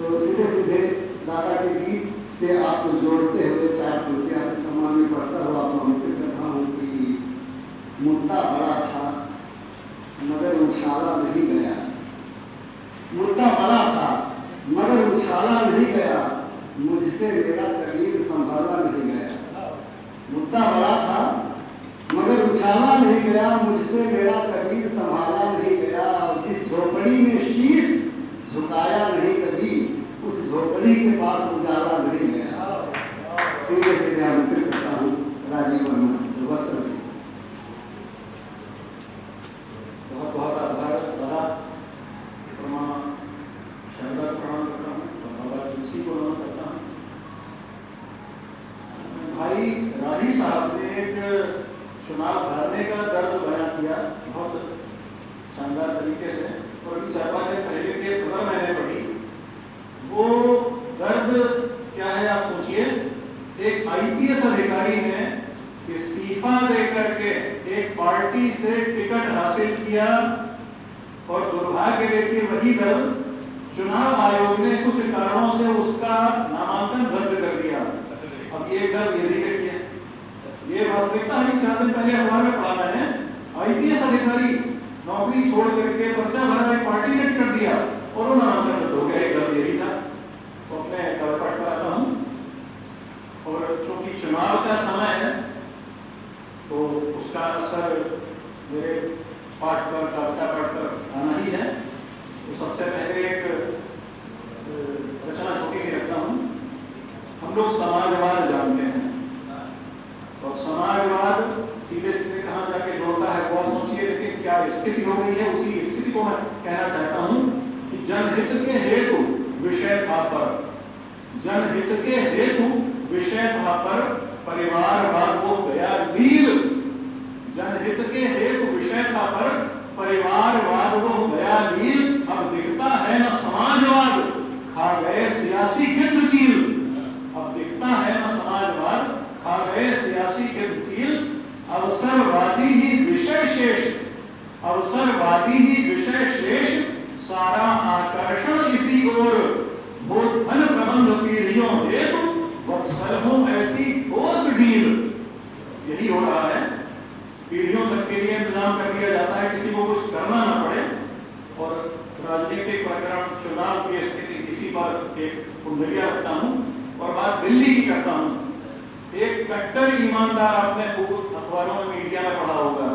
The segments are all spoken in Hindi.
तो सीधे सीधे दादा के गीत से आपको जोड़ते हुए चार पंक्तियां आपके सम्मान में पढ़ता हुआ आपको अंकित कर रहा हूँ कि मुद्दा बड़ा था मगर उछाला नहीं गया। मुद्दा बड़ा था मगर उछाला नहीं गया, मुझसे मेरा कबीर संभाला नहीं गया। मुद्दा बड़ा था मगर उछाला नहीं गया, मुझसे मेरा कबीर संभाला नहीं गया। जिस झोपड़ी में शीश झुकाया नहीं कभी, उस झोपड़ी के पास उजाला नहीं गया। सीधे सीधे आमंत्रित करता हूँ राजीव वर्मा वत्सल जी। बहुत बहुत आभार दादा, प्रणाम शानदार प्रणाम करता हूँ और बाबा तुलसी को नमन करता हूँ। भाई राही साहब ने एक चुनाव हारने का दर्द बयां किया बहुत शानदार तरीके से, और अभी 4-5 दिन पहले की खबर मैंने पढ़ी। वो दर्द क्या है आप सोचिए, एक आईपीएस अधिकारी ने इस्तीफा देकर के एक पार्टी से टिकट हासिल किया और दुर्भाग्य देखिए वही दल चुनाव आयोग ने कुछ कारणों से उसका नामांकन रद्द कर दिया। अब ये दल ये भी देखिए, ये वास्तविकता है। 4 दिन पहले अखबार में पढ़ा मैंने, आईपीएस अधिकारी नौकरी छोड़ करके पर्चा भरा, एक पार्टी ने टिकट दिया और वो नामांकन रद्द हो गया। एक दल यही था। तो अपने कलपट कराता हूँ, और चूंकि चुनाव का समय है तो उसका असर मेरे पाठ पर कविता पाठ पर आना ही है। तो सबसे पहले एक रचना छोटी सी रखता हूँ। हम लोग समाजवाद जानते हैं, और समाजवाद सीधे सीधे कहाँ जाके जोड़ता है वो सोचिए, लेकिन क्या स्थिति हो गई है, उसी स्थिति को मैं कहना चाहता हूँ कि जनहित के हेतु विषय था पर, जनहित के हेतु विषय था पर परिवारवाद वो गया वीर। जनहित के हेतु विषय था पर परिवारवाद वो गया वीर। अब दिखता है न समाजवाद, खा गए सियासी गिद्धचील। अब दिखता है न समाजवाद, खा गए सियासी गिद्धचील। अवसरवादी ही विषय शेष, अवसरवादी ही विषय शेष। सारा आकर्षण इसी ओर, वो धन प्रबंध पीढ़ियों हेतु वत्सल हूं ऐसी ठोस ढील। यही हो रहा है, पीढ़ियों तक के लिए इंतजाम कर दिया जाता है, किसी को कुछ करना ना पड़े। और राजनीतिक प्रकरण, चुनाव की स्थिति, इसी पर एक कुंडलिया रखता हूं और बात दिल्ली की करता हूं। एक कट्टर ईमानदार, आपने अखबारों में मीडिया में पढ़ा होगा,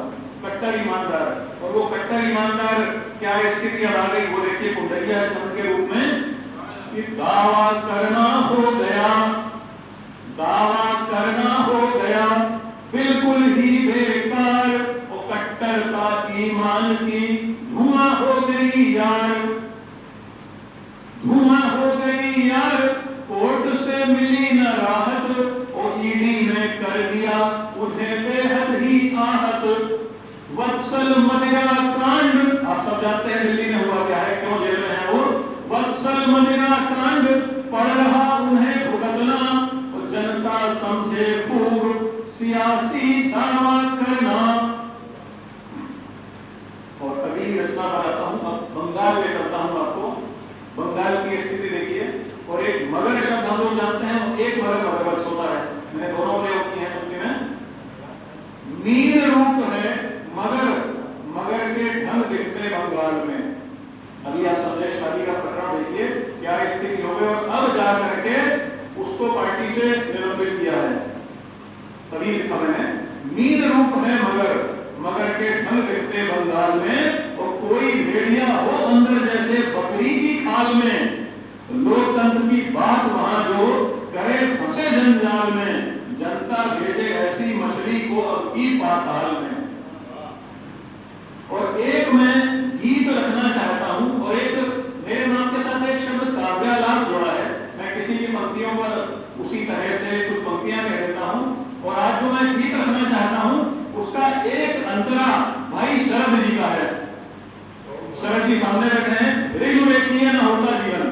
कट्टर ईमानदार। और वो कट्टर ईमानदार क्या स्थिति आ गई वो देखिए कुंडलिया शब्द के रूप में कि दावा करना हो गया, दावा करना हो गया बिल्कुल ही बेकार। वो कट्टरता ईमान की धुआं हो गई यार, धुआं हो गई यार। कोर्ट से मिली न राहत, और ईडी ने कर दिया उन्हें बेहद ही आहत। वत्सल मदिरा कांड, आप सब जानते हैं दिल्ली में हुआ क्या है, क्यों जेल में है वो। वत्सल मदिरा कांड पड़ रहा उन्हें भुगतना, और जनता समझे खूब सियासी दावा करना। और अभी रचना बताता हूं, अब बंगाल में चलता हूं आपको। बंगाल की स्थिति देखिए, और एक मगर शब्द हम लोग जानते हैं, एक मगर मगरमच्छ होता है, मैंने दोनों प्रयोग किए हैं उनके में। मीन रूप है मगर, मगर के ढंग दिखते बंगाल में। अभी आप संदेशवादी का प्रकरण देखिए क्या स्थिति हो गई, और अब जा करके उसको पार्टी से निलंबित किया है। तभी लिखा मैंने, मीन रूप है मगर, मगर के ढंग दिखते बंगाल में। और कोई भेड़िया हो अंदर जैसे बकरी की खाल में, लोकतंत्र की बात वहां जो करे फंसे जंजाल में। जनता भेजे ऐसी मछली को अब की पाताल में। और एक मैं गीत रखना चाहता हूं, और एक मेरे नाम के साथ एक शब्द काव्यालाप जुड़ा है। मैं किसी की पंक्तियों पर उसी तरह से कुछ पंक्तियां कह देता हूं, और आज जो मैं गीत रखना चाहता हूं उसका एक अंतरा भाई शरद जी का है। शरद जी सामने बैठे हैं, रिजु देखिए ना होता जीवन,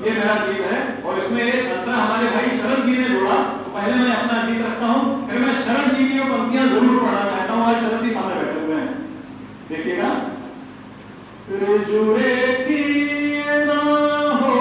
ये मेरा गीत है। और इसमें एक अंतरा हमारे भाई शरद जी ने जोड़ा। तो पहले मैं अपना गीत रखता हूं, फिर मैं शरद जी की पंक्तियां जरूर पढ़ना चाहता हूं। आज शरद जी सामने बैठे हुए हैं, देखिएगा। रिजु देखिए ना हो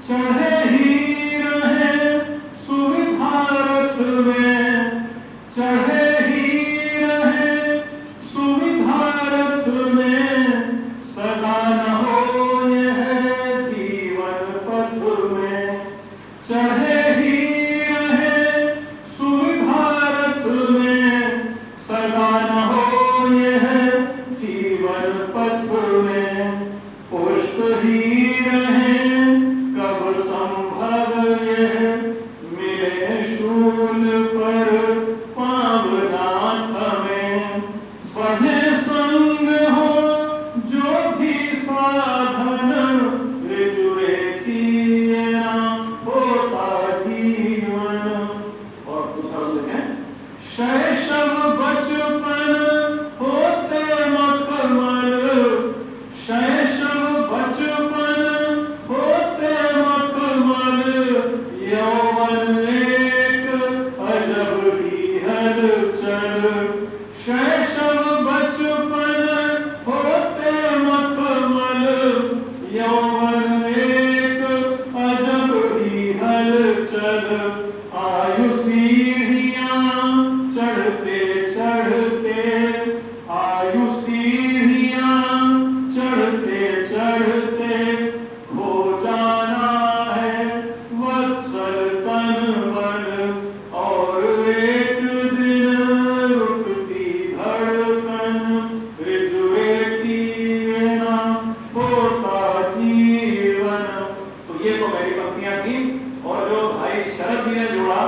चढ़े ही रहे सुविधारथ में, चढ़े ही रहे सुविधारथ में, सदा न हो यह जीवन पथ में, चढ़े ही रहे सुविधारथ में, सदा न हो यह जीवन पथ में, पुष्प ही रहे कब संभव यह मिले शूल पर पावनाथ में, बढ़े संग हो जो भी साधन, जुड़े किए ना होता जीवन। और दूसरा देखें, शैशव बचपन होते मखमल, शैशव बचपन होते मखमल, यौवन एक अजब ही हलचल, शैशव बचपन होते मखमल, यौवन एक अजब ही हलचल, आयु सीढ़ियां चढ़ते चढ़ते, आयु सीढ़ियां चढ़ते चढ़ते, खो जाना है वत्सल तन बन, और एक दिन रुकती धड़कन, जुड़े किए ना होता जीवन। तो ये तो मेरी पंक्तियां थी, और जो भाई शरद जी ने जोड़ा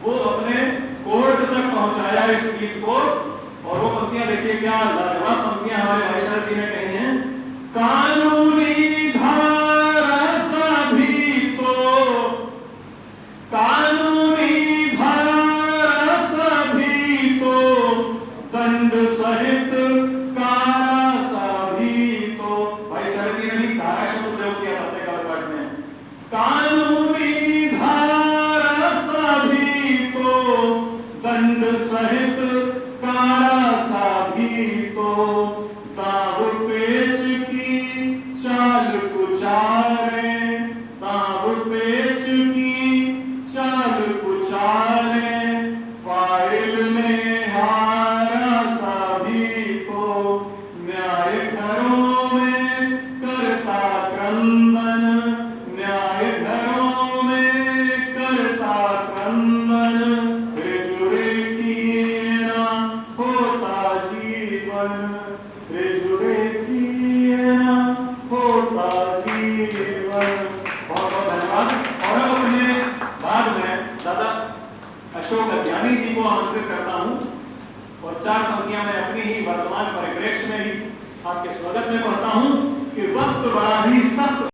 वो अपने कोर्ट तक पहुंचाया इस गीत को। और वो पंक्तियां देखिए क्या लाजवाब पंक्तियां हमारे भाई शरद जी ने कही हैं। कानूनी धारा सभी तो, कानूनी धारा सभी तो, दंड सहित कारा सभी तो। भाई शरद जी ने भी कारा शब्द प्रयोग किया अपने कालपाठ में। कानूनी धारा सभी तो, दंड सहित कारा सभी तो, दाव पेच की चाल कुचारे, दाव पेच की चाल कुचारे, फाइल में हारा सभी को, न्याय घरों में करता क्रंदन, न्याय घरों में करता क्रंदन, जुड़े किए ना होता जीवन, जुड़े किए ना होता जीवन। बहुत बहुत धन्यवाद। और अब अपने बाद में दादा अशोक ज्ञानी जी को आमंत्रित करता हूं, और 4 पंक्तियां मैं अपनी ही वर्तमान परिप्रेक्ष्य में ही आपके स्वागत में पढ़ता हूं कि वक्त बड़ा ही सख्त